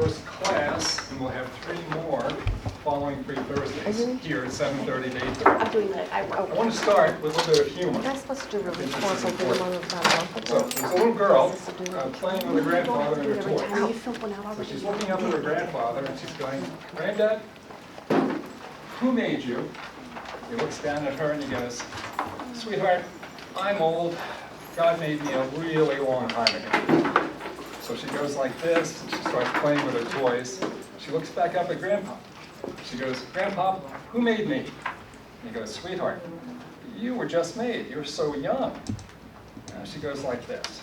first class, and we'll have 3 more following 3 Thursdays here at 7:30 to 8:30. I'm doing that. I want to start with a little bit of humor. Am I supposed to do really This is formal important. something So there's a little girl playing with her grandfather and her toys. Time you fill one out So already. she's looking up at her grandfather and she's going, "Granddad, who made you?" He looks down at her and he goes, "Sweetheart, I'm old. God made me a really long time ago." So she goes like this and she starts playing with her toys. She looks back up at Grandpa. She goes, "Grandpa, who made me?" And he goes, "Sweetheart, you were just made. You're so young." And she goes like this.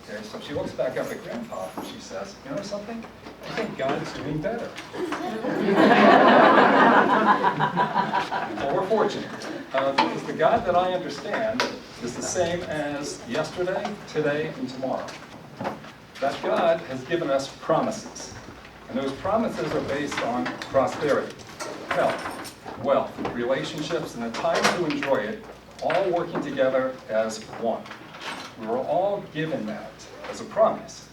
Okay, so she looks back up at Grandpa and she says, "You know something? I think God's doing better." Well, we're fortunate because the God that I understand is the same as yesterday, today, and tomorrow. That God has given us promises. And those promises are based on prosperity, health, wealth, relationships, and the time to enjoy it, all working together as one. We were all given that as a promise.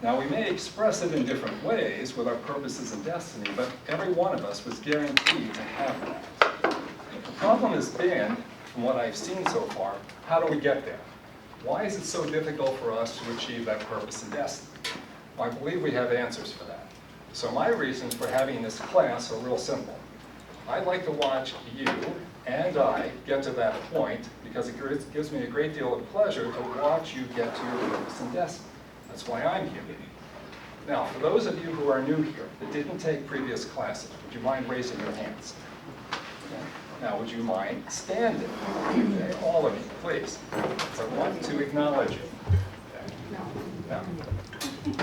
Now, we may express it in different ways with our purposes and destiny, but every one of us was guaranteed to have that. The problem has been, from what I've seen so far, how do we get there? Why is it so difficult for us to achieve that purpose and destiny? Well, I believe we have answers for that. So my reasons for having this class are real simple. I'd like to watch you and I get to that point because it gives me a great deal of pleasure to watch you get to your purpose and destiny. That's why I'm here. Now, for those of you who are new here that didn't take previous classes, would you mind raising your hands? Okay. Now, would you mind standing? Okay, all of you, please. So I want to acknowledge you. Okay. Now,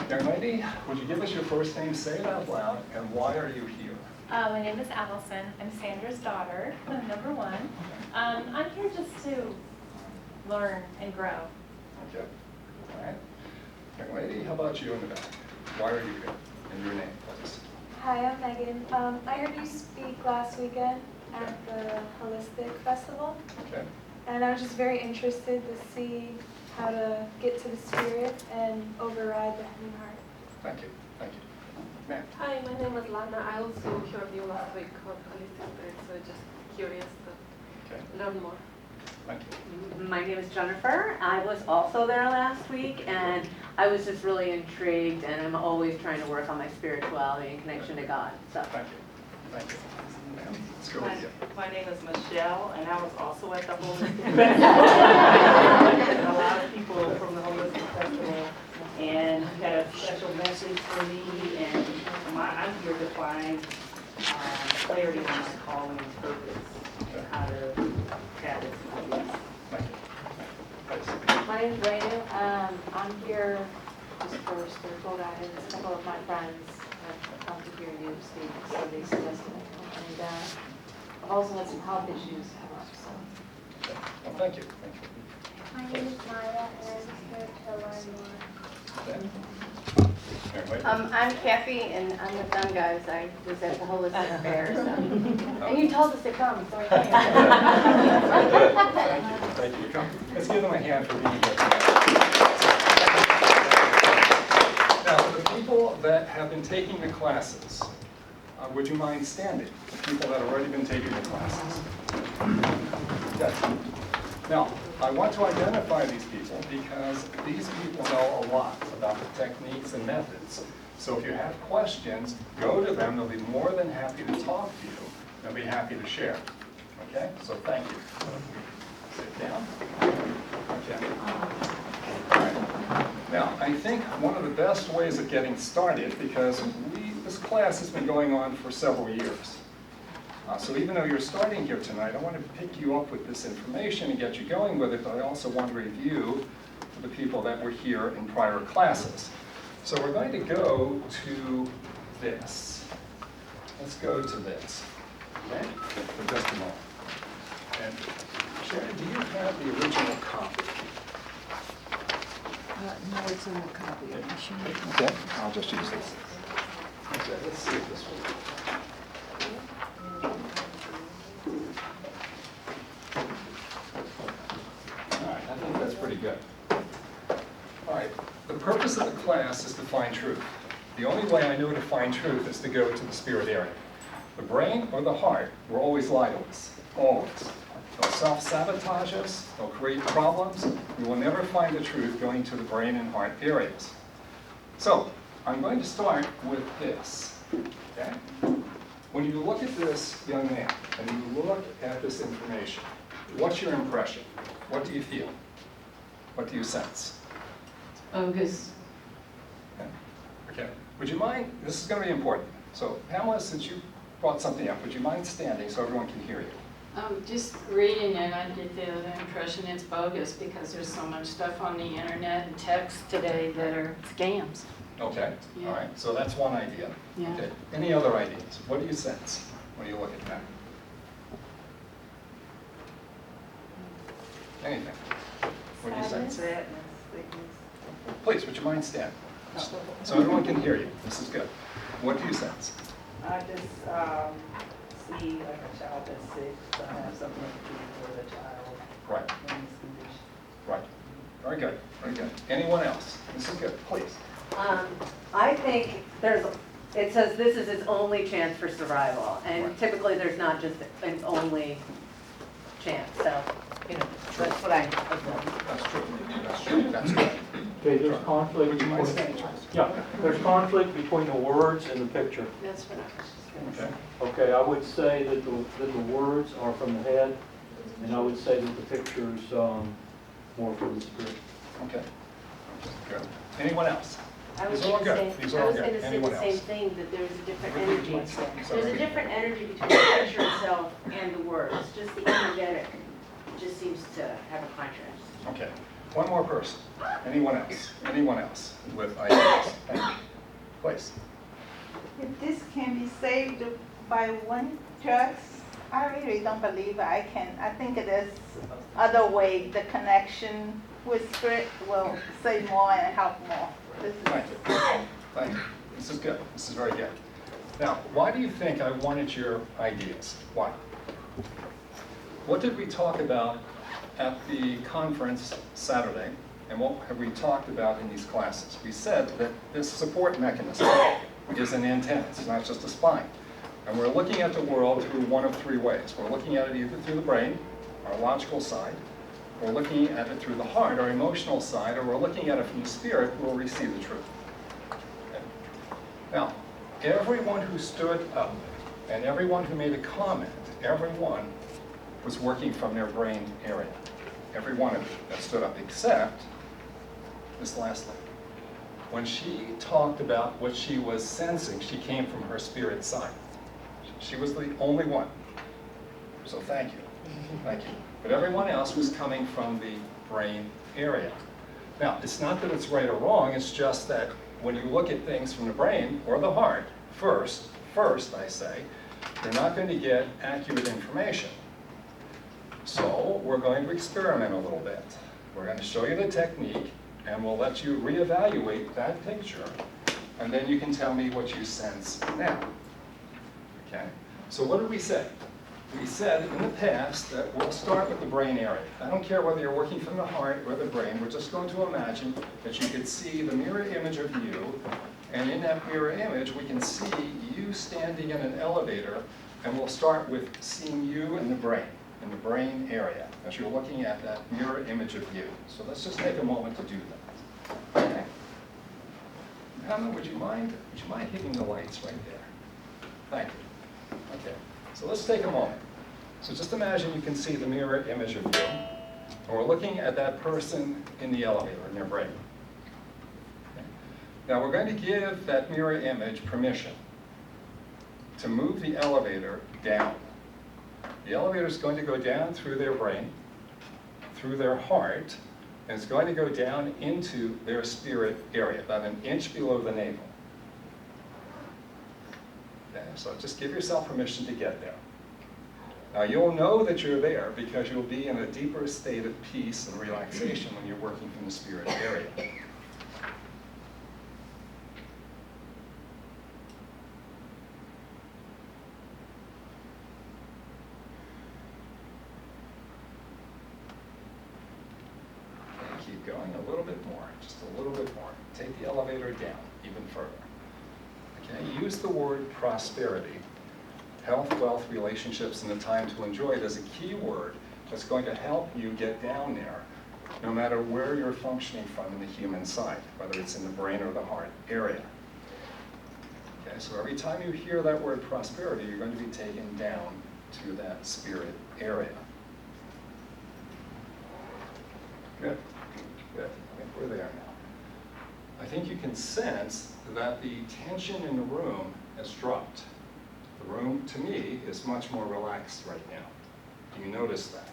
young lady, would you give us your first name, say it out loud, and why are you here? My name is Allison. I'm Sandra's daughter, number 1. I'm here just to learn and grow. Okay. All right. Young lady, how about you in the back? Why are you here? And your name, please. Hi, I'm Megan. I heard you speak last weekend at the Holistic Festival, Okay. and I was just very interested to see how to get to the spirit and override the heavy heart. Thank you. Thank you. Ma'am. Hi, my name is Lana. I also heard you last week on Holistic Spirit, so just curious to Okay. learn more. Thank you. My name is Jennifer. I was also there last week, and I was just really intrigued, and I'm always trying to work on my spirituality and connection to God. So. Thank you. Thank you. Ma'am, let's go with you. My name is Michelle, and I was also at the Holistic Festival. A lot of people from the Holistic Festival, and you had a special message for me, and I'm here to find clarity on my calling and purpose, and how to have it. Thank you. Please. My name is Rainu. I'm here just for spiritual guidance. A couple of my friends have come to hear you speak, so they suggested it. And I've also had some health issues come up. So. Okay. Well, thank you. Thank you. My name is Maya, and I'm here to learn more. Okay. Anyway. I'm Kathy, and I'm with them guys. I was at the Holistic Fair, so. And you told us to come, so we came. Thank you. Thank you. Come. Let's give them a hand for being here tonight. Now, for the people that have been taking the classes, would you mind standing? The people that have already been taking the classes. Yes. Now, I want to identify these people because these people know a lot about the techniques and methods. So if you have questions, go to them. They'll be more than happy to talk to you. They'll be happy to share. Okay? So thank you. Sit down. Okay. All right. Now, I think one of the best ways of getting started, because this class has been going on for several years. So even though you're starting here tonight, I want to pick you up with this information and get you going with it, but I also want to review for the people that were here in prior classes. So we're going to go to this. Let's go to this, okay, for just a moment. And Sharon, do you have the original copy? No, it's in the copy. Okay, I'll just use this. Okay, let's see if this will work. All right, I think that's pretty good. All right, the purpose of the class is to find truth. The only way I know to find truth is to go to the spirit area. The brain or the heart will always lie to us, always. They'll self-sabotage us, they'll create problems. We will never find the truth going to the brain and heart areas. So, I'm going to start with this, okay? When you look at this young man, and you look at this information, what's your impression? What do you feel? What do you sense? Bogus. Okay. Would you mind, this is going to be important. So Pamela, since you brought something up, would you mind standing so everyone can hear you? Just reading it, I get the impression it's bogus because there's so much stuff on the internet and text today that are scams. Okay, Yeah. all right, so that's one idea. Yeah. Okay. Any other ideas? What do you sense when you look at that? Anything? What do you sense? Sadness, sickness. Please, would you mind standing? So everyone can hear you. This is good. What do you sense? I just see like a child that's sick, to have something to do for the child Right, in this condition. right. Very good, very good. Anyone else? This is good, please. I think it says this is its only chance for survival, and Right. typically there's not just an only chance, so, that's what I observe. That's true, that's true, that's good. Okay, there's conflict Would you mind between, standing, Charles? yeah, there's conflict between the words and the picture. That's what I was just gonna say. Okay, Okay, I would say that the words are from the head, and I would say that the picture's more from the spirit. okay. Good. Anyone else? I was These are all gonna good. say, These I are all was good. gonna say Anyone the same else? thing, that there's a different Would you energy. mind standing? There's a different energy between the picture itself and the words, just the energetic just seems to have a contrast. Okay. One more person. Anyone else? Anyone else with ideas? Thank you. Please. If this can be saved by one trust, I really don't believe I can. I think there's other way. The connection with spirit will say more and help more. This is Thank you. Thank you. This is good. This is very good. Now, why do you think I wanted your ideas? Why? What did we talk about at the conference Saturday? And what have we talked about in these classes? We said that this support mechanism is an antenna. It's not just a spine. And we're looking at the world through one of three ways. We're looking at it either through the brain, our logical side, we're looking at it through the heart, our emotional side, or we're looking at it from the spirit who will receive the truth. Okay. Now, everyone who stood up and everyone who made a comment, everyone was working from their brain area. Every one of you that stood up, except Miss Lastly. When she talked about what she was sensing, she came from her spirit side. She was the only one. So thank you. Thank you. But everyone else was coming from the brain area. Now, it's not that it's right or wrong, it's just that when you look at things from the brain or the heart, first I say, you're not going to get accurate information. So we're going to experiment a little bit. We're going to show you the technique, and we'll let you reevaluate that picture, and then you can tell me what you sense now. Okay? So what did we say? We said in the past that we'll start with the brain area. I don't care whether you're working from the heart or the brain, we're just going to imagine that you could see the mirror image of you, and in that mirror image we can see you standing in an elevator, and we'll start with seeing you in the brain area, as you're looking at that mirror image of you. So let's just take a moment to do that. Okay? Hannah, would you mind hitting the lights right there? Thank you. Okay. So let's take a moment. So just imagine you can see the mirror image of you, and we're looking at that person in the elevator in their brain. Okay. Now we're going to give that mirror image permission to move the elevator down. The elevator is going to go down through their brain, through their heart, and it's going to go down into their spirit area, about an inch below the navel. Okay, so just give yourself permission to get there. Now you'll know that you're there because you'll be in a deeper state of peace and relaxation when you're working from the spirit area. And keep going a little bit more, just a little bit more. Take the elevator down even further. use the word prosperity, health, wealth, relationships, and the time to enjoy it as a key word that's going to help you get down there, no matter where you're functioning from in the human side, whether it's in the brain or the heart area. Okay, so every time you hear that word prosperity, you're going to be taken down to that spirit area. Good, good. I think we're there now. I think you can sense that the tension in the room has dropped. The room, to me, is much more relaxed right now. Do you notice that?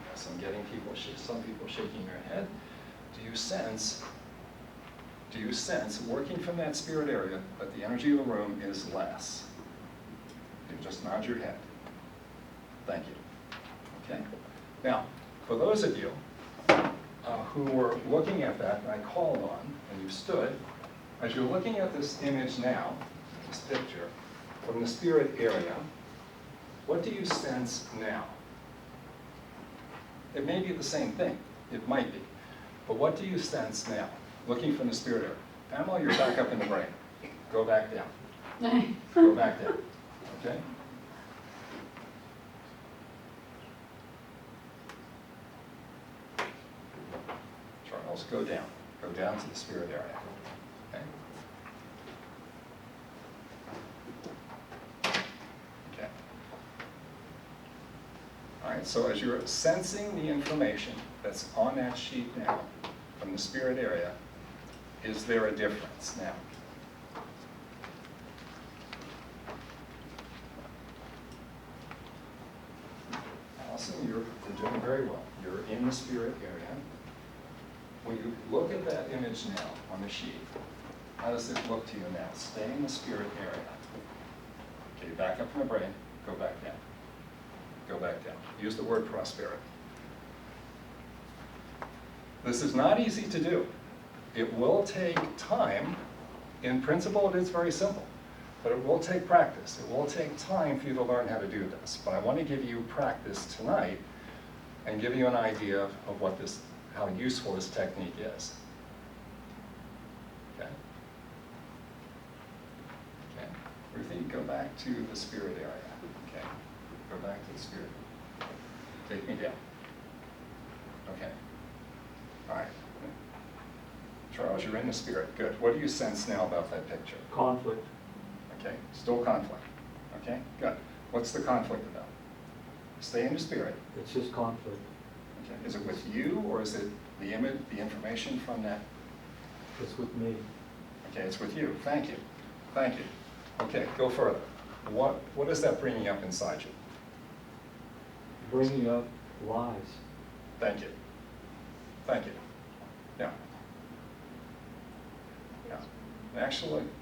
Yes, I'm getting some people shaking their head. Do you sense working from that spirit area that the energy of the room is less? You just nod your head. Thank you. Okay? Now, for those of you who were looking at that and I called on, and you stood, as you're looking at this image now, this picture, from the spirit area, what do you sense now? It may be the same thing. It might be. But what do you sense now, looking from the spirit area? Pamela, you're back up in the brain. Go back down. Go back down. Okay? Charles, go down. Go down to the spirit area. Okay? Okay. All right, so as you're sensing the information that's on that sheet now from the spirit area, is there a difference now? Allison, you're doing very well. You're in the spirit area. When you look at that image now on the sheet, how does it look to you now? Stay in the spirit area. Okay, back up in the brain, go back down. Go back down. Use the word prosperity. This is not easy to do. It will take time. In principle, it is very simple, but it will take practice. It will take time for you to learn how to do this. But I want to give you practice tonight and give you an idea of what this, how useful this technique is. Okay? Okay. Ruthie, go back to the spirit area. Okay. Go back to the spirit. Take me down. Okay. All right. Charles, you're in the spirit. Good. What do you sense now about that picture? Conflict. Okay. Still conflict. Okay. Good. What's the conflict about? Stay in the spirit. It's just conflict. Okay. Is it with you, or is it the image, the information from that? It's with me. Okay, it's with you. Thank you. Thank you. Okay, go further. What is that bringing up inside you? Bringing up lies. Thank you. Thank you. Yeah. Yeah.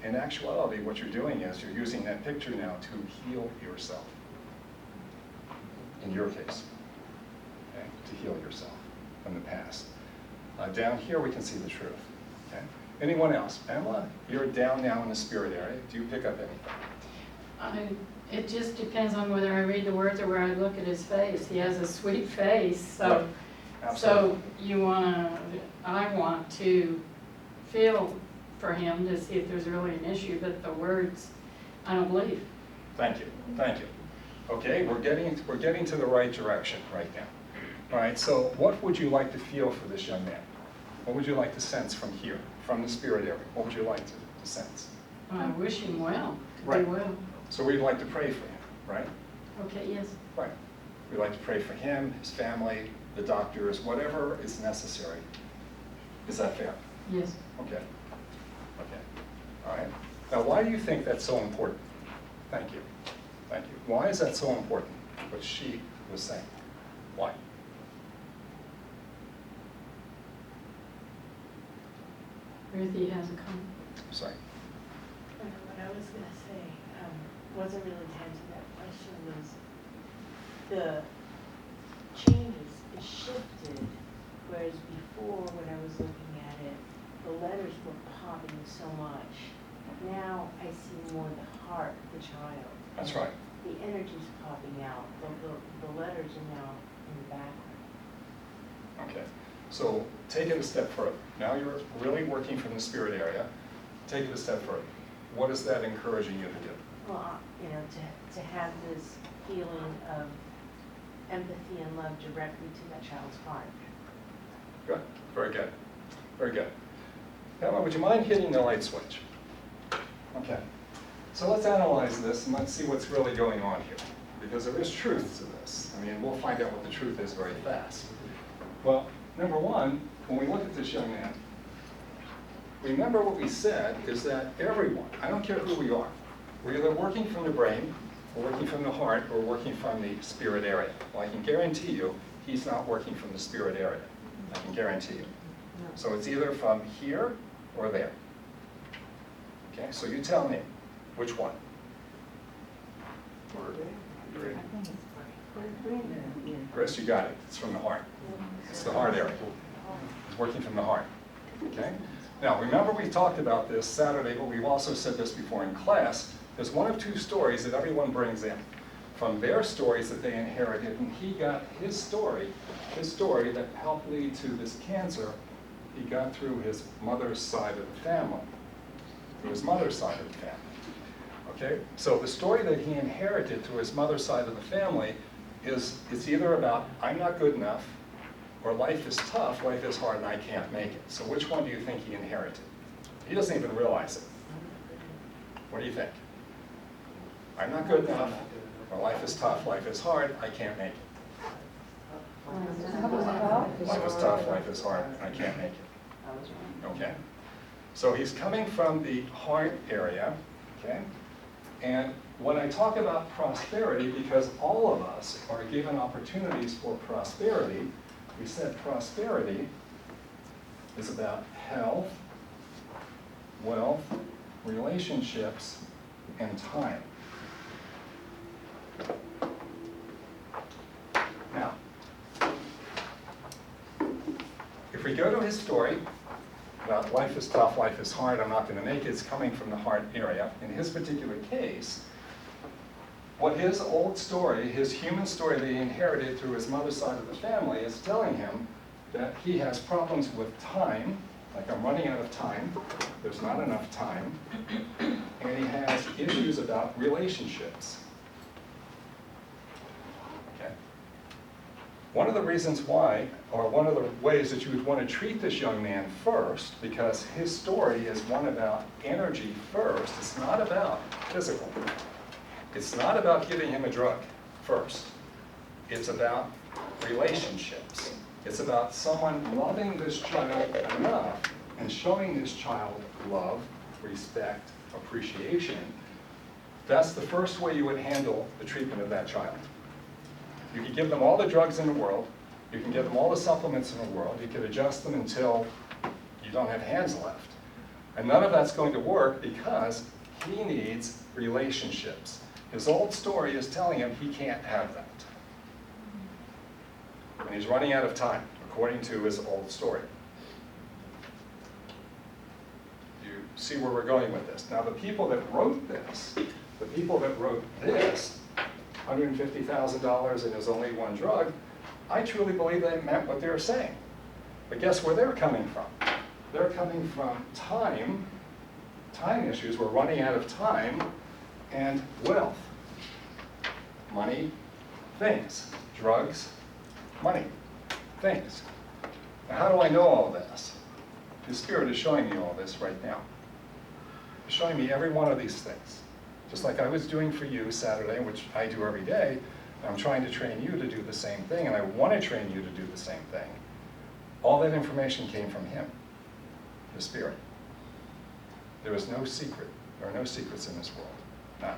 In actuality, what you're doing is you're using that picture now to heal yourself. In your case, okay, to heal yourself from the past. Down here, we can see the truth. Okay. Anyone else? Pamela, you're down now in the spirit area. Do you pick up anything? It just depends on whether I read the words or where I look at his face. He has a sweet face, so Absolutely. I want to feel for him to see if there's really an issue, but the words, I don't believe. Thank you. Thank you. Okay, we're getting to the right direction right now. All right, so what would you like to feel for this young man? What would you like to sense from here, from the spirit area? What would you like to sense? I wish him well, to Right. be well. So we'd like to pray for him, right? Okay, yes. Right. We'd like to pray for him, his family, the doctors, whatever is necessary. Is that fair? Yes. Okay. Okay. All right. Now, why do you think that's so important? Thank you. Thank you. Why is that so important, what she was saying? Why? Ruthie has a comment. Sorry. What I was gonna say, wasn't really to answer that question, was the changes, it shifted, whereas before, when I was looking at it, the letters were popping so much. Now I see more the heart of the child. That's right. The energy's popping out, the letters are now in the background. Okay. So take it a step further. Now you're really working from the spirit area. take it a step further. What is that encouraging you to do? Well, you know, to have this feeling of empathy and love directly to that child's heart. Good, very good, very good. Now, would you mind hitting the light switch? Okay, so let's analyze this and let's see what's really going on here, because there is truth to this. I mean, we'll find out what the truth is very fast. Well, number one, when we look at this young man, remember what we said is that everyone, I don't care who we are, we're either working from the brain, or working from the heart, or working from the spirit area. Well, I can guarantee you, he's not working from the spirit area. I can guarantee you. So it's either from here or there. Okay, so you tell me, which one? Chris, you got it. It's from the heart. It's the heart area. It's working from the heart. Okay? Now, remember we talked about this Saturday, but we've also said this before in class. There's one of two stories that everyone brings in. From their stories that they inherited, and he got his story that helped lead to this cancer, he got through his mother's side of the family. Through his mother's side of the family. Okay? So the story that he inherited through his mother's side of the family is either about, I'm not good enough, or life is tough, life is hard, and I can't make it. So which one do you think he inherited? He doesn't even realize it. What do you think? I'm not good enough, or life is tough, life is hard, I can't make it. Life is tough, life is hard, I can't make it. Okay? So he's coming from the heart area, okay? And when I talk about prosperity, because all of us are given opportunities for prosperity, we said prosperity is about health, wealth, relationships, and time. Now, if we go to his story about life is tough, life is hard, I'm not going to make it, it's coming from the heart area. In his particular case, what his old story, his human story that he inherited through his mother's side of the family is telling him that he has problems with time, like I'm running out of time, there's not enough time, and he has issues about relationships. Okay. One of the reasons why, or one of the ways that you would want to treat this young man first, because his story is one about energy first, it's not about physical. It's not about giving him a drug first. It's about relationships. It's about someone loving this child enough and showing this child love, respect, appreciation. That's the first way you would handle the treatment of that child. You can give them all the drugs in the world. You can give them all the supplements in the world. You can adjust them until you don't have hands left. And none of that's going to work because he needs relationships. His old story is telling him he can't have that. And he's running out of time, according to his old story. You see where we're going with this. Now, the people that wrote this, $150,000 and there's only one drug, I truly believe they meant what they were saying. But guess where they're coming from? They're coming from time issues. We're running out of time, and wealth. Money, things. Drugs, money, things. Now, how do I know all this? The Spirit is showing me all this right now. It's showing me every one of these things. Just like I was doing for you Saturday, which I do every day, I'm trying to train you to do the same thing, and I want to train you to do the same thing. All that information came from Him, the Spirit. There is no secret. There are no secrets in this world. None.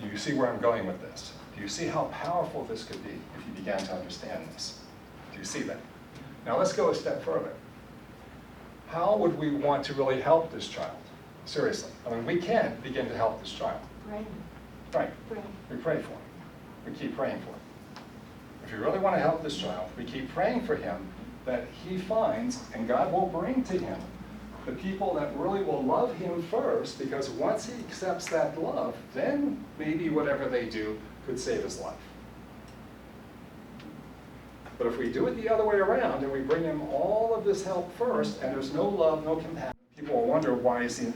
Do you see where I'm going with this? Do you see how powerful this could be if you began to understand this? Do you see that? Now let's go a step further. How would we want to really help this child? Seriously. I mean, we can begin to help this child. Right. Right. We pray for him. We keep praying for him. If you really want to help this child, we keep praying for him that he finds, and God will bring to him, the people that really will love him first, because once he accepts that love, then maybe whatever they do could save his life. But if we do it the other way around, and we bring him all of this help first, and there's no love, no compassion, People will wonder, why isn't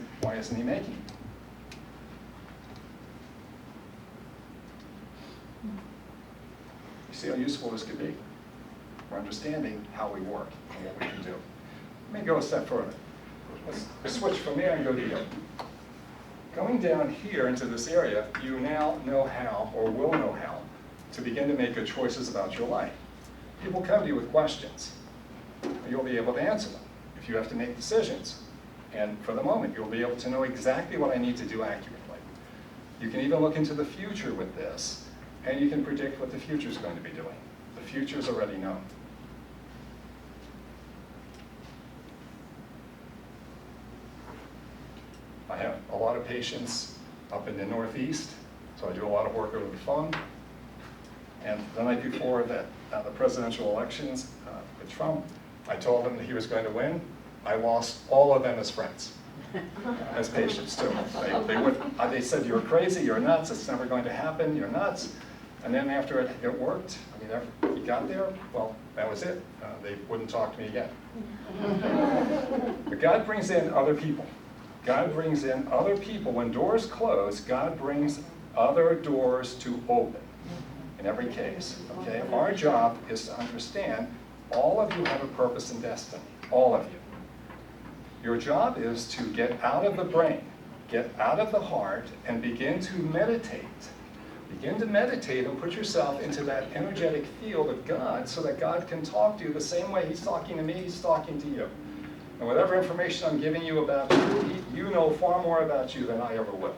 he making it? You see how useful this could be for understanding how we work and what we can do. Let me go a step further. Let's switch from there and go to here. Going down here into this area, you now know how, or will know how, to begin to make good choices about your life. People come to you with questions. You'll be able to answer them. If you have to make decisions, and for the moment, you'll be able to know exactly what I need to do accurately. You can even look into the future with this, and you can predict what the future is going to be doing. The future is already known. I have a lot of patients up in the Northeast, so I do a lot of work over the phone. And the night before the presidential elections with Trump, I told them that he was going to win. I lost all of them as friends, as patients too. They said, "You're crazy, you're nuts, it's never going to happen, you're nuts." And then after it worked, I mean, after he got there, well, that was it. They wouldn't talk to me again. But God brings in other people. God brings in other people. When doors close, God brings other doors to open in every case. Okay? Our job is to understand all of you have a purpose and destiny. All of you. Your job is to get out of the brain, get out of the heart, and begin to meditate. Begin to meditate and put yourself into that energetic field of God so that God can talk to you the same way He's talking to me, He's talking to you. And whatever information I'm giving you about you, you know far more about you than I ever will.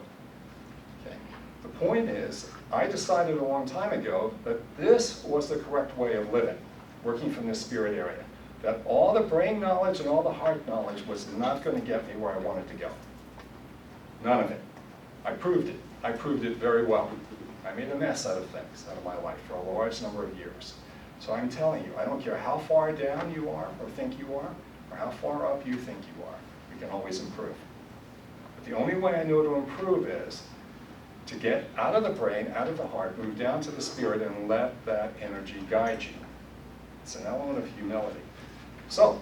Okay? The point is, I decided a long time ago that this was the correct way of living, working from this spirit area. That all the brain knowledge and all the heart knowledge was not going to get me where I wanted to go. None of it. I proved it. I proved it very well. I made a mess out of things, out of my life for a large number of years. So I'm telling you, I don't care how far down you are or think you are, or how far up you think you are, we can always improve. But the only way I know to improve is to get out of the brain, out of the heart, move down to the spirit, and let that energy guide you. It's an element of humility. So,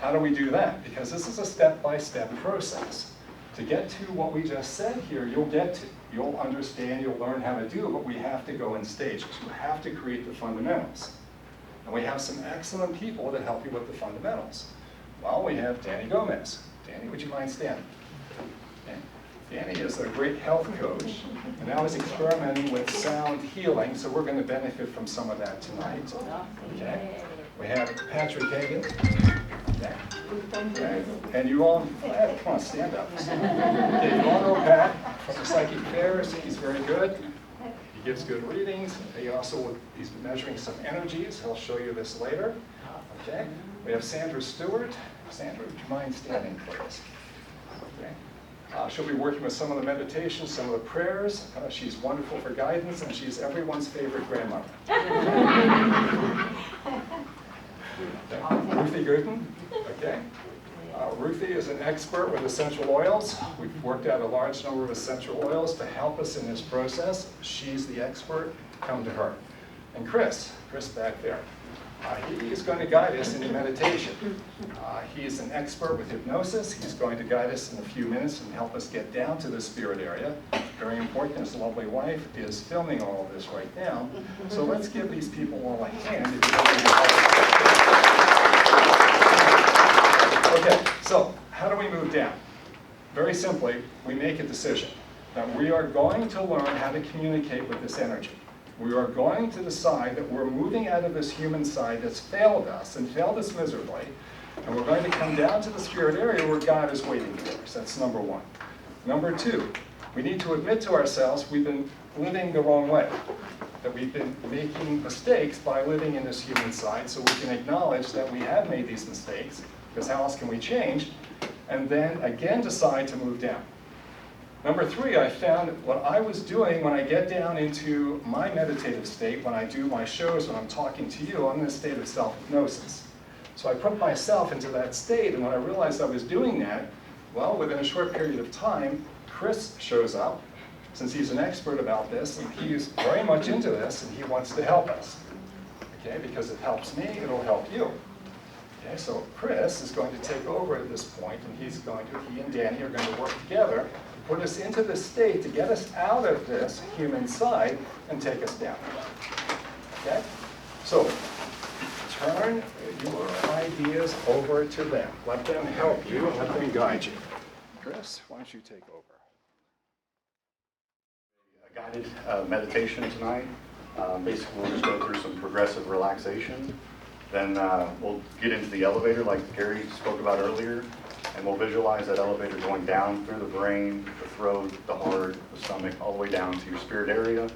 how do we do that? Because this is a step-by-step process. To get to what we just said here, you'll get to. You'll understand, you'll learn how to do, but we have to go in stages. You have to create the fundamentals. And we have some excellent people that help you with the fundamentals. Well, we have Danny Gomez. Danny, would you mind standing? Okay. Danny is a great health coach, and now is experimenting with sound healing, so we're going to benefit from some of that tonight. Okay. We have Patrick Hagan. Okay. And you all, come on, stand up. Okay, you all know Pat from the Psychic Fairs. He's very good. He gives good readings. He's measuring some energies. He'll show you this later. Okay. We have Sandra Stewart. Sandra, would you mind standing, please? Okay. She'll be working with some of the meditations, some of the prayers. She's wonderful for guidance, and she's everyone's favorite grandmother. Okay. Ruthie Gooden. Okay. Ruthie is an expert with essential oils. We've worked out a large number of essential oils to help us in this process. She's the expert. Come to her. And Chris back there. He is going to guide us in meditation. He is an expert with hypnosis. He's going to guide us in a few minutes and help us get down to the spirit area. Very important. His lovely wife is filming all of this right now. So let's give these people all a hand. Okay, so how do we move down? Very simply, we make a decision that we are going to learn how to communicate with this energy. We are going to decide that we're moving out of this human side that's failed us and failed us miserably, and we're going to come down to the spirit area where God is waiting for us. That's number one. Number two, we need to admit to ourselves we've been living the wrong way, that we've been making mistakes by living in this human side, so we can acknowledge that we have made these mistakes, because how else can we change, and then again decide to move down. Number three, I found what I was doing when I get down into my meditative state, when I do my shows, when I'm talking to you, I'm in a state of self-hypnosis. So I put myself into that state, and when I realized I was doing that, well, within a short period of time, Chris shows up, since he's an expert about this, and he's very much into this, and he wants to help us. Okay, because it helps me, it'll help you. Okay, so Chris is going to take over at this point, and he and Danny are going to work together to put us into this state to get us out of this human side and take us down. Okay? So, turn your ideas over to them. Let them help you and let them guide you. Chris, why don't you take over? A guided meditation tonight. Basically, we'll just go through some progressive relaxation. Then we'll get into the elevator like Gary spoke about earlier, and we'll visualize that elevator going down through the brain, the throat, the heart, the stomach, all the way down to your spirit area.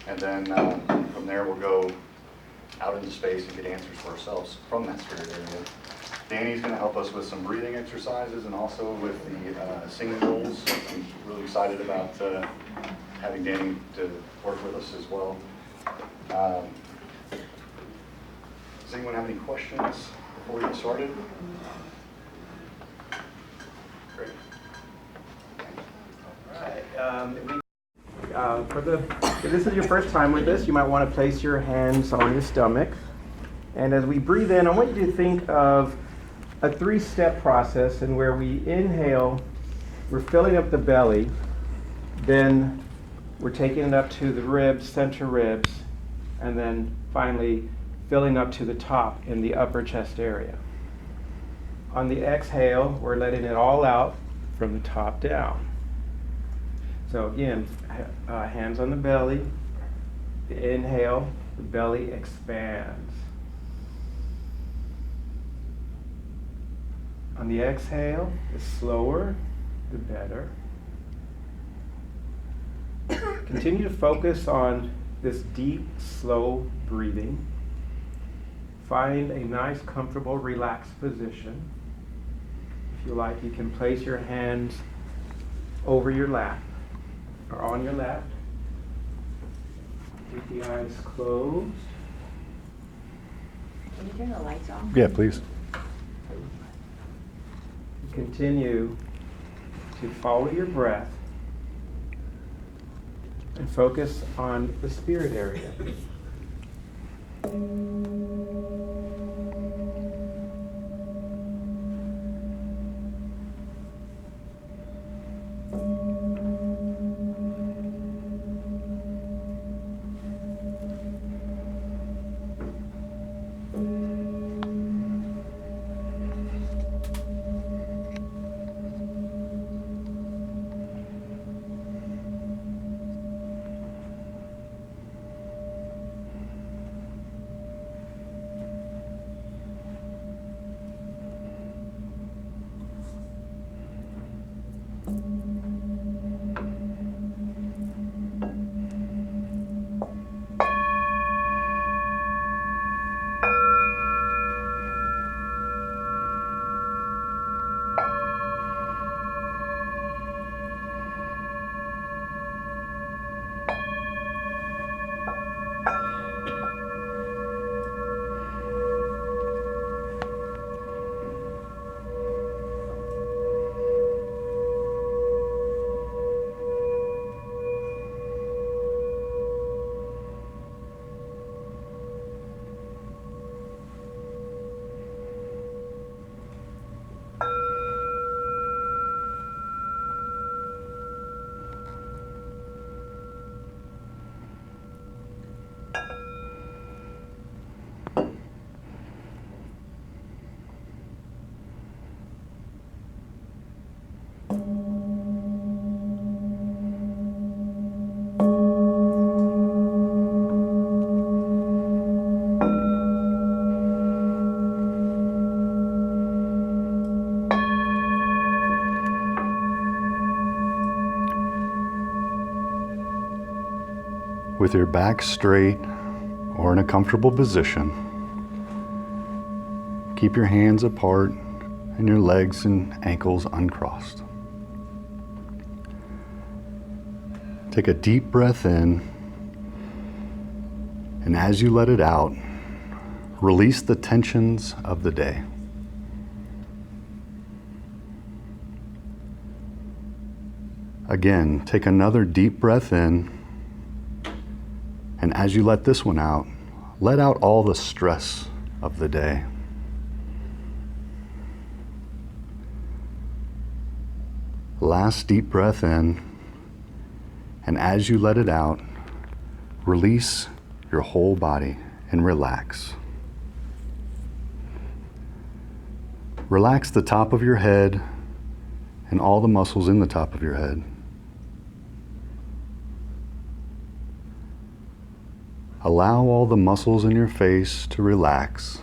And then from there we'll go out into space and get answers for ourselves from that spirit area. Danny's going to help us with some breathing exercises and also with the singing roles. I'm really excited about having Danny to work with us as well. Does anyone have any questions before we get started? Great. All right. If this is your first time with us, you might want to place your hands on your stomach. And as we breathe in, I want you to think of a 3-step process in where we inhale, we're filling up the belly, then we're taking it up to the ribs, center ribs, and then finally filling up to the top in the upper chest area. On the exhale, we're letting it all out from the top down. So again, hands on the belly. The inhale, the belly expands. On the exhale, the slower, the better. Continue to focus on this deep, slow breathing. Find a nice, comfortable, relaxed position. If you like, you can place your hands over your lap or on your lap. Keep the eyes closed. Can you turn the lights off? Yeah, please. Continue to follow your breath and focus on the spirit area. With your back straight or in a comfortable position, keep your hands apart and your legs and ankles uncrossed. Take a deep breath in, and as you let it out, release the tensions of the day. Again, take another deep breath in, and as you let this one out, let out all the stress of the day. Last deep breath in, and as you let it out, release your whole body and relax. Relax the top of your head and all the muscles in the top of your head. Allow all the muscles in your face to relax.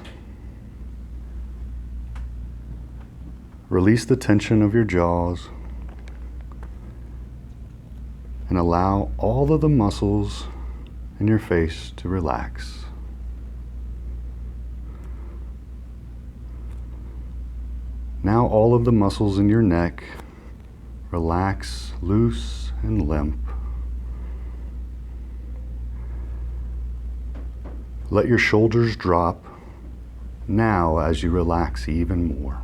Release the tension of your jaws and allow all of the muscles in your face to relax. Now all of the muscles in your neck relax, loose and limp. Let your shoulders drop now as you relax even more.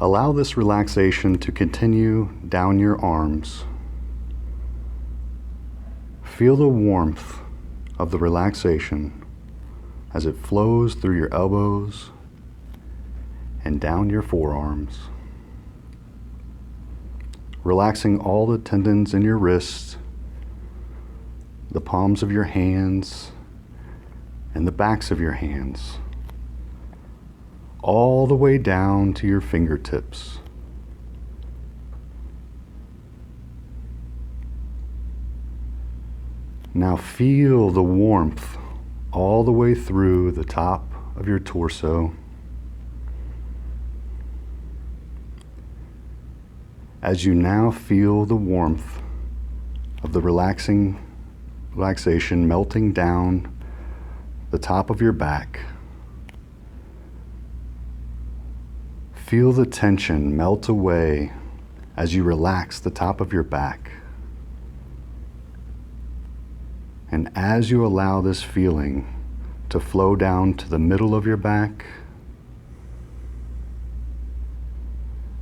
Allow this relaxation to continue down your arms. Feel the warmth of the relaxation as it flows through your elbows and down your forearms, relaxing all the tendons in your wrists, the palms of your hands, and the backs of your hands, all the way down to your fingertips. Now feel the warmth all the way through the top of your torso. As you now feel the warmth of the relaxation melting down the top of your back. Feel the tension melt away as you relax the top of your back. And as you allow this feeling to flow down to the middle of your back,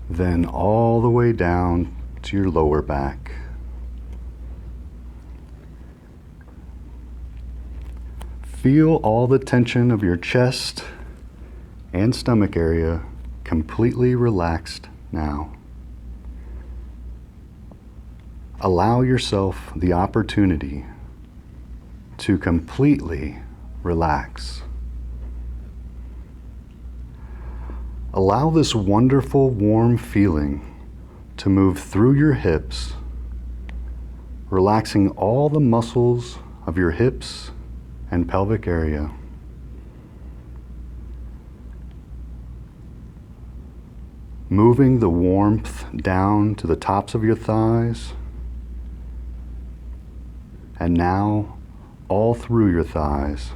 then all the way down to your lower back. Feel all the tension of your chest and stomach area completely relaxed now. Allow yourself the opportunity to completely relax. Allow this wonderful warm feeling to move through your hips, relaxing all the muscles of your hips and pelvic area. Moving the warmth down to the tops of your thighs, and now all through your thighs.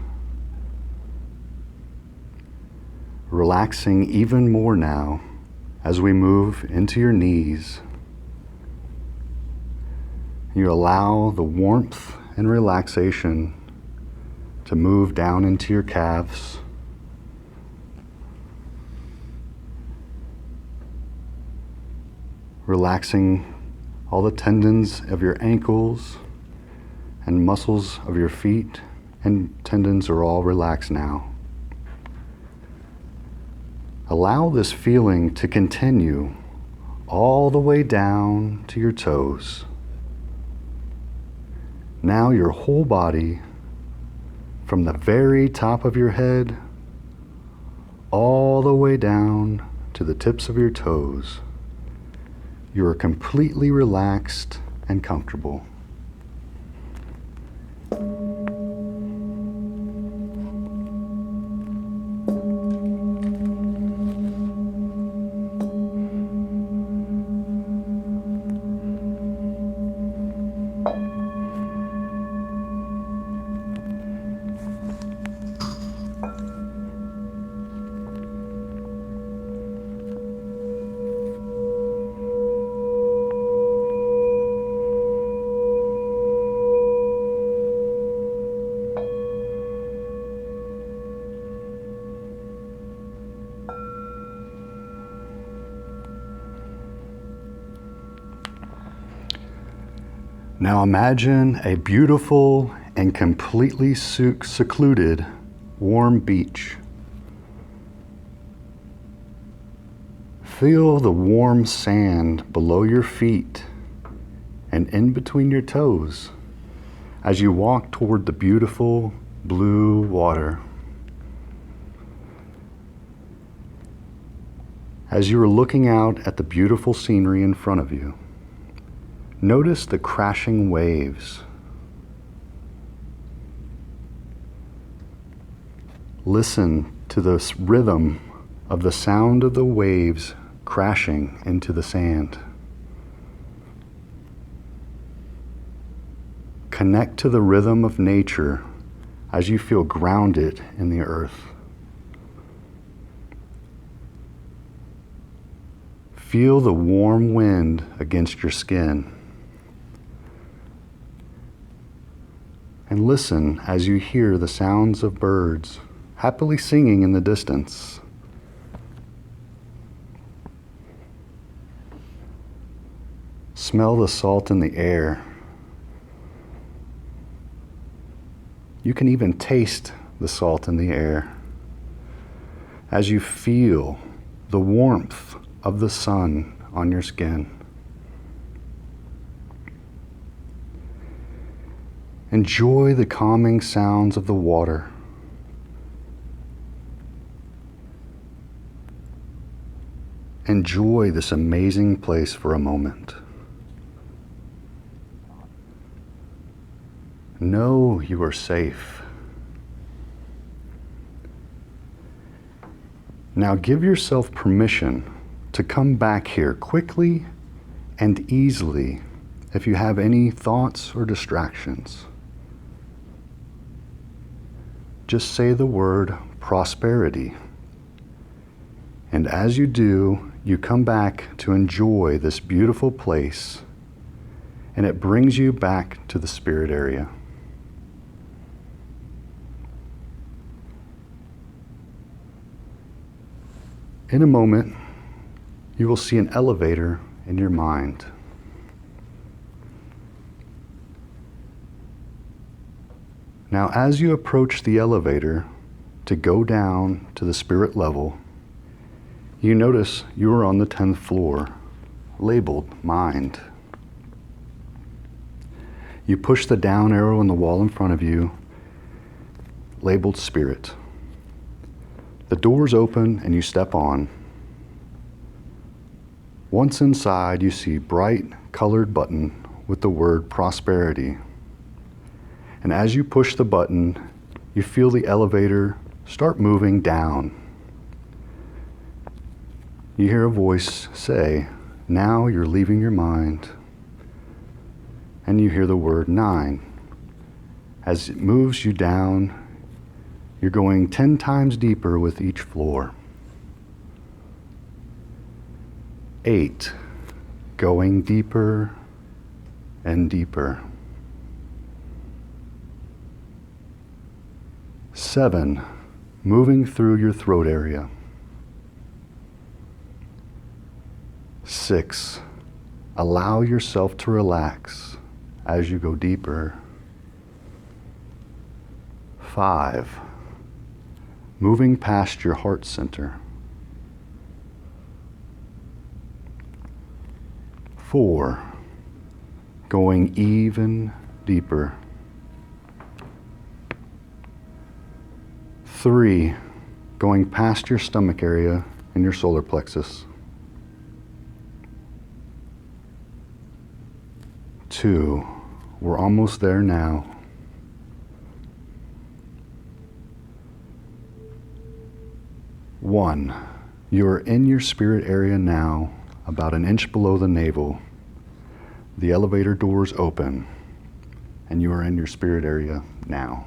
Relaxing even more now as we move into your knees. You allow the warmth and relaxation to move down into your calves. Relaxing all the tendons of your ankles and muscles of your feet and tendons are all relaxed now. Allow this feeling to continue all the way down to your toes. Now your whole body, from the very top of your head, all the way down to the tips of your toes, you are completely relaxed and comfortable. Now imagine a beautiful and completely secluded warm beach. Feel the warm sand below your feet and in between your toes as you walk toward the beautiful blue water. As you are looking out at the beautiful scenery in front of you, notice the crashing waves. Listen to the rhythm of the sound of the waves crashing into the sand. Connect to the rhythm of nature as you feel grounded in the earth. Feel the warm wind against your skin. And listen as you hear the sounds of birds happily singing in the distance. Smell the salt in the air. You can even taste the salt in the air as you feel the warmth of the sun on your skin. Enjoy the calming sounds of the water. Enjoy this amazing place for a moment. Know you are safe. Now give yourself permission to come back here quickly and easily if you have any thoughts or distractions. Just say the word prosperity. And as you do, you come back to enjoy this beautiful place, and it brings you back to the spirit area. In a moment, you will see an elevator in your mind. Now, as you approach the elevator to go down to the spirit level, you notice you are on the 10th floor, labeled Mind. You push the down arrow on the wall in front of you, labeled Spirit. The doors open and you step on. Once inside, you see bright colored button with the word prosperity. And as you push the button, you feel the elevator start moving down. You hear a voice say, "Now you're leaving your mind." And you hear the word 9. As it moves you down, you're going 10 times deeper with each floor. 8, going deeper and deeper. 7, moving through your throat area. 6, allow yourself to relax as you go deeper. 5, moving past your heart center. 4, going even deeper. 3, going past your stomach area and your solar plexus. 2, we're almost there now. 1, you are in your spirit area now, about an inch below the navel. The elevator doors open, and you are in your spirit area now.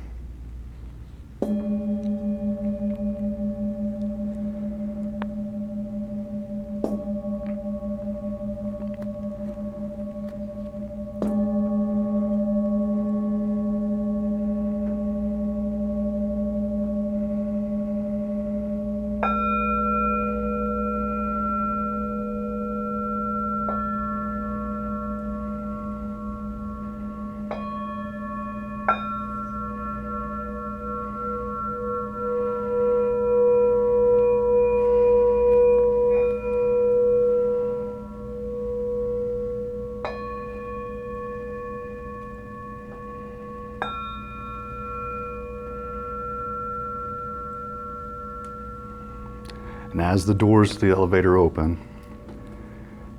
And as the doors to the elevator open,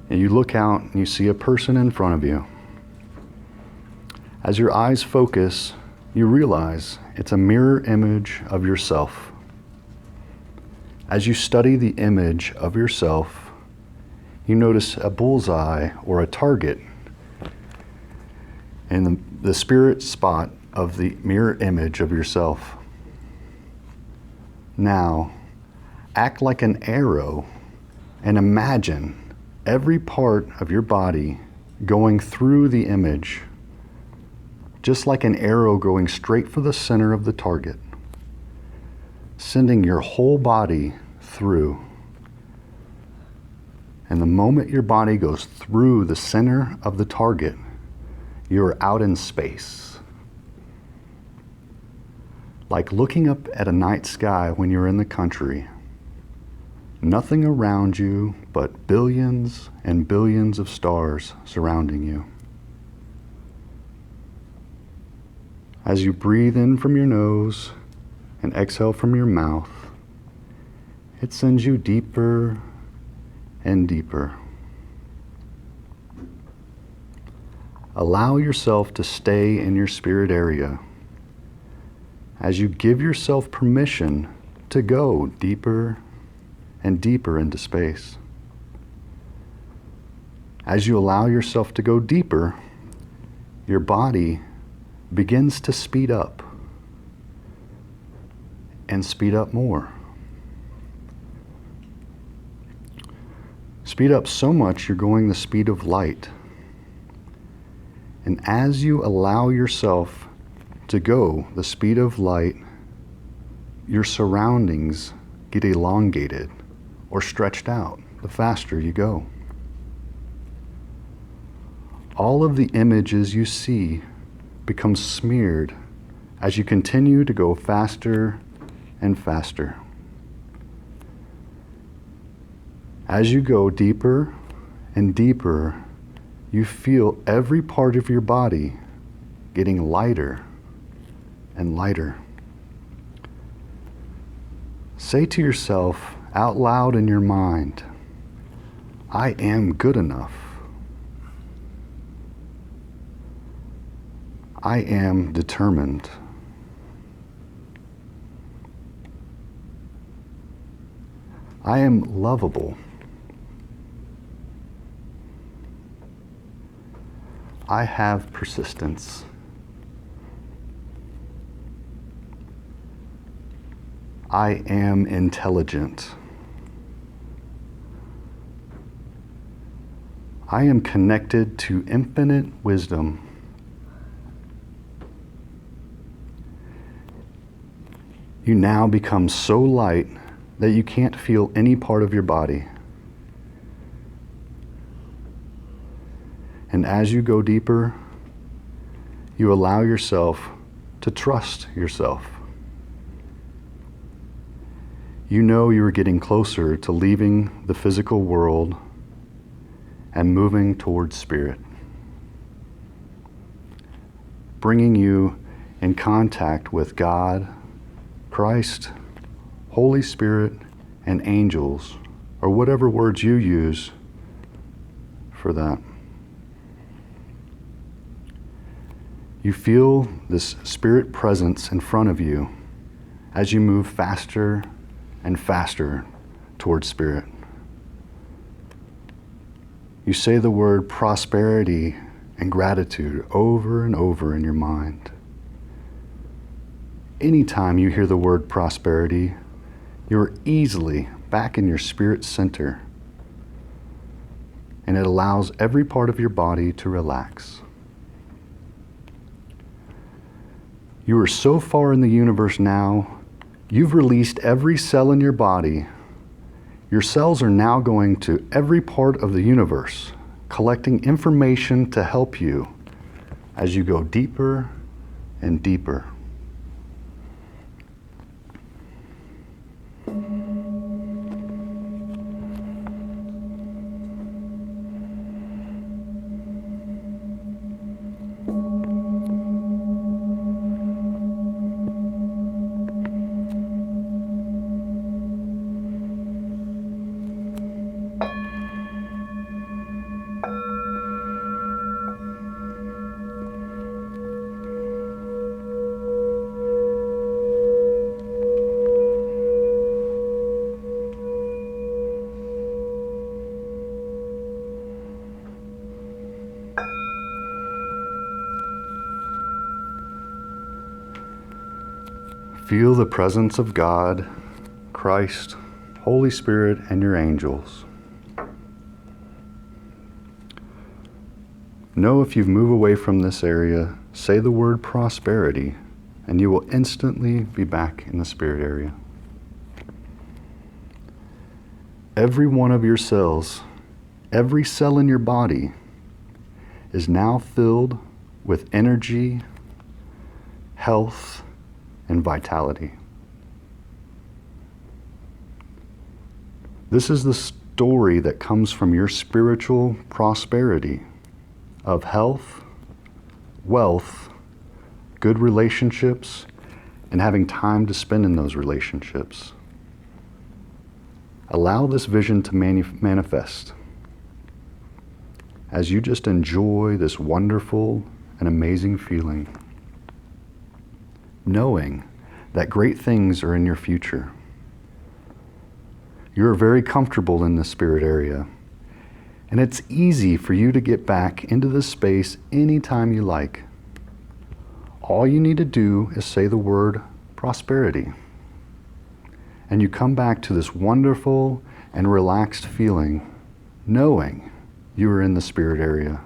and you look out and you see a person in front of you, as your eyes focus, you realize it's a mirror image of yourself. As you study the image of yourself, you notice a bullseye or a target in the spirit spot of the mirror image of yourself. Now, act like an arrow and imagine every part of your body going through the image, just like an arrow going straight for the center of the target, sending your whole body through. And the moment your body goes through the center of the target, you're out in space. Like looking up at a night sky when you're in the country. Nothing around you but billions and billions of stars surrounding you. As you breathe in from your nose and exhale from your mouth, it sends you deeper and deeper. Allow yourself to stay in your spirit area as you give yourself permission to go deeper and deeper into space. As you allow yourself to go deeper, your body begins to speed up and speed up more. Speed up so much you're going the speed of light. And as you allow yourself to go the speed of light, your surroundings get elongated or stretched out the faster you go. All of the images you see become smeared as you continue to go faster and faster. As you go deeper and deeper, you feel every part of your body getting lighter and lighter. Say to yourself out loud in your mind, I am good enough. I am determined. I am lovable. I have persistence. I am intelligent. I am connected to infinite wisdom. You now become so light that you can't feel any part of your body. And as you go deeper, you allow yourself to trust yourself. You know you are getting closer to leaving the physical world and moving towards spirit, bringing you in contact with God, Christ, Holy Spirit, and angels, or whatever words you use for that. You feel this spirit presence in front of you as you move faster and faster towards spirit. You say the word prosperity and gratitude over and over in your mind. Anytime you hear the word prosperity, you're easily back in your spirit center, and it allows every part of your body to relax. You are so far in the universe now, you've released every cell in your body. Your cells are now going to every part of the universe, collecting information to help you as you go deeper and deeper. Feel the presence of God, Christ, Holy Spirit, and your angels. Know if you move away from this area, say the word prosperity, and you will instantly be back in the spirit area. Every one of your cells, every cell in your body is now filled with energy, health, and vitality. This is the story that comes from your spiritual prosperity of health, wealth, good relationships, and having time to spend in those relationships. Allow this vision to manifest as you just enjoy this wonderful and amazing feeling, knowing that great things are in your future. You're very comfortable in the spirit area, and it's easy for you to get back into this space anytime you like. All you need to do is say the word prosperity, and you come back to this wonderful and relaxed feeling, knowing you are in the spirit area.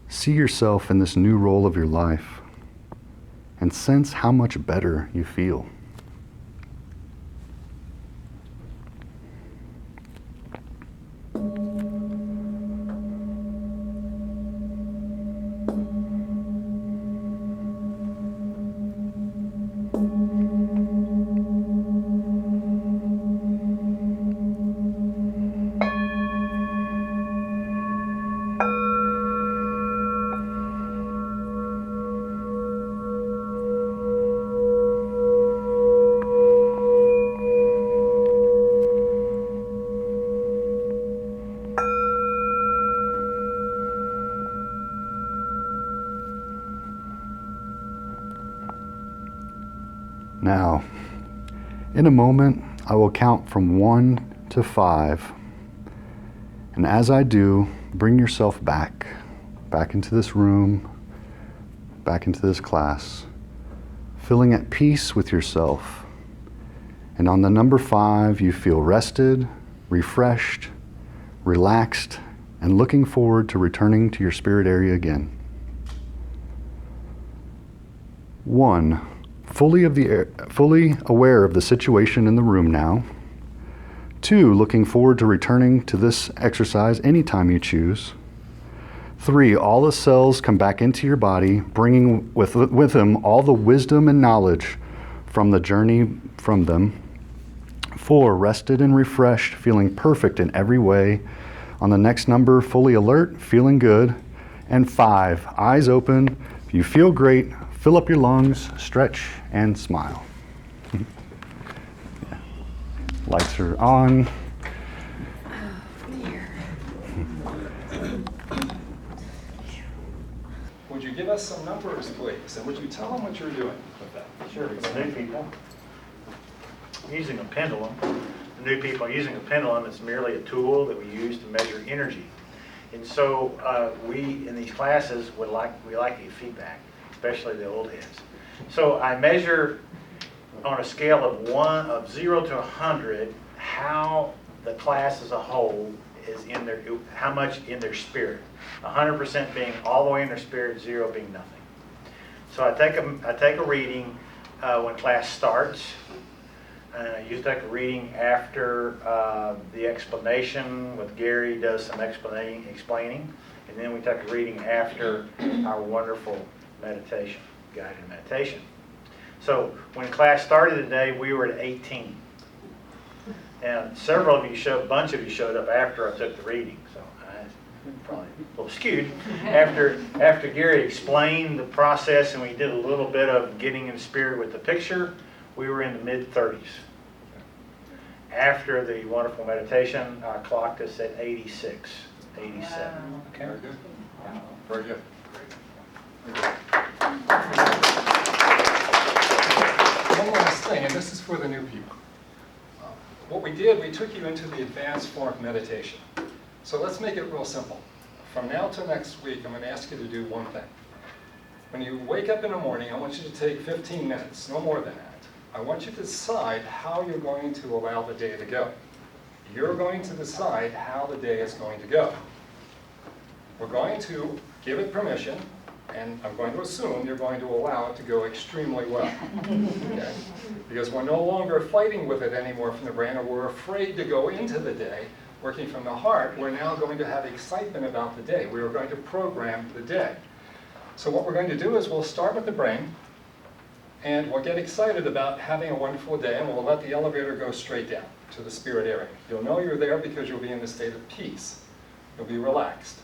See yourself in this new role of your life and sense how much better you feel. Now, in a moment, I will count from 1 to 5. And as I do, bring yourself back into this room, back into this class, feeling at peace with yourself. And on the number 5, you feel rested, refreshed, relaxed, and looking forward to returning to your spirit area again. 1. Fully aware of the situation in the room now. 2, looking forward to returning to this exercise anytime you choose. 3, all the cells come back into your body, bringing with them all the wisdom and knowledge from the journey from them. 4, rested and refreshed, feeling perfect in every way. On the next number, fully alert, feeling good. And 5, eyes open, you feel great, fill up your lungs, stretch, and smile. Lights are on. Would you give us some numbers, please? And would you tell them what you're doing with that? Sure, for the new people, using a pendulum. The new people using a pendulum is merely a tool that we use to measure energy. And so we, in these classes, we like to get feedback, especially the old heads. So I measure on a scale of 0 to 100 how the class as a whole is in their, how much in their spirit. 100% being all the way in their spirit, 0 being nothing. So I take a reading when class starts. I usually take a reading after the explanation with Gary does some explaining, and then we take a reading after our wonderful meditation, guided meditation. So when class started today, we were at 18. And several of you a bunch of you showed up after I took the reading, so I probably a little skewed. After Gary explained the process and we did a little bit of getting in spirit with the picture, we were in the mid-30s. After the wonderful meditation, I clocked us at 86, 87. Wow. Okay, very good. Wow. Very good. One last thing, and this is for the new people. What we did, we took you into the advanced form of meditation. So let's make it real simple. From now till next week, I'm going to ask you to do one thing. when you wake up in the morning, I want you to take 15 minutes, no more than that. I want you to decide how you're going to allow the day to go. You're going to decide how the day is going to go. We're going to give it permission, and I'm going to assume you're going to allow it to go extremely well. Okay? Because we're no longer fighting with it anymore from the brain, or we're afraid to go into the day working from the heart. We're now going to have excitement about the day. We are going to program the day. So what we're going to do is we'll start with the brain, and we'll get excited about having a wonderful day, and we'll let the elevator go straight down to the spirit area. You'll know you're there because you'll be in the state of peace. You'll be relaxed.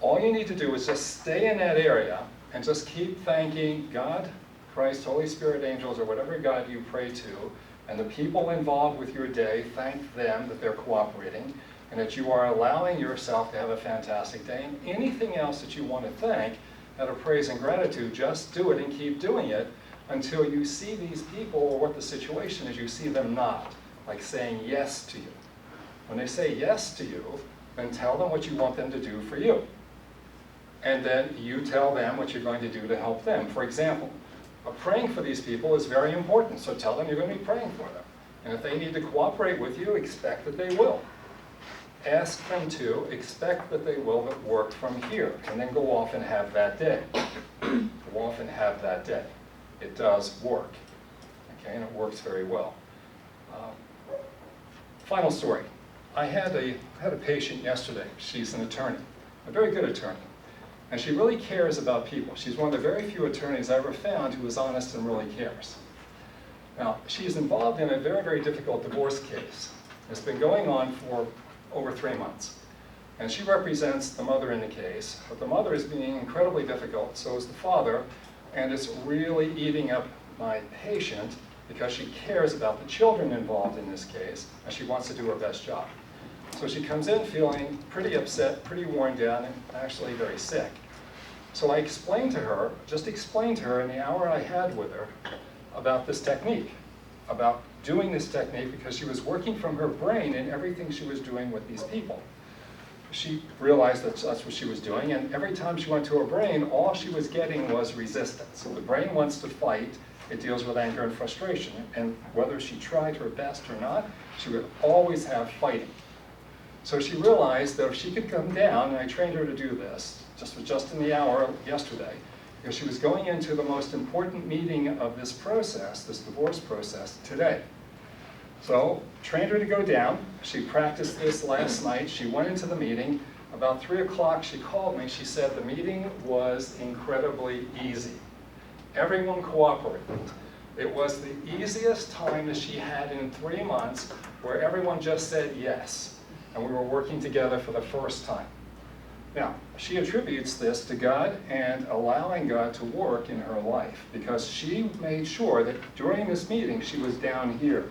All you need to do is just stay in that area and just keep thanking God, Christ, Holy Spirit, angels, or whatever God you pray to, and the people involved with your day. Thank them that they're cooperating and that you are allowing yourself to have a fantastic day. And anything else that you want to thank out of praise and gratitude, just do it and keep doing it until you see these people, or what the situation is, you see them nod, like saying yes to you. When they say yes to you, then tell them what you want them to do for you. And then you tell them what you're going to do to help them. For example, praying for these people is very important, so tell them you're going to be praying for them. And if they need to cooperate with you, expect that they will. Ask them to, expect that they will work from here, and then go off and have that day. Go off and have that day. It does work, okay, and it works very well. Final story. I had a patient yesterday. She's an attorney, a very good attorney. And she really cares about people. She's one of the very few attorneys I ever found who is honest and really cares. Now, she's involved in a very, very difficult divorce case. It's been going on for over 3 months. And she represents the mother in the case, but the mother is being incredibly difficult, so is the father, and it's really eating up my patient because she cares about the children involved in this case, and she wants to do her best job. So she comes in feeling pretty upset, pretty worn down, and actually very sick. So I explained to her, just explained to her in the hour I had with her about this technique, about doing this technique, because she was working from her brain in everything she was doing with these people. She realized that that's what she was doing, and every time she went to her brain, all she was getting was resistance. So the brain wants to fight. It deals with anger and frustration, and whether she tried her best or not, she would always have fighting. So she realized that if she could come down, and I trained her to do this, just in the hour yesterday, because she was going into the most important meeting of this process, this divorce process, today. So, trained her to go down. She practiced this last night. She went into the meeting. About 3 o'clock, she called me. She said the meeting was incredibly easy. Everyone cooperated. It was the easiest time that she had in 3 months, where everyone just said yes. And we were working together for the first time. Now, she attributes this to God and allowing God to work in her life, because she made sure that during this meeting she was down here,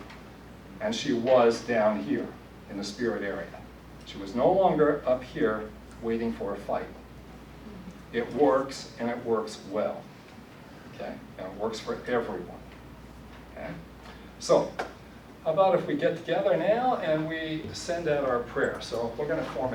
and she was down here in the spirit area. She was no longer up here waiting for a fight. It works, and it works well, okay? And it works for everyone, okay? So, how about if we get together now and we send out our prayer? So we're going to form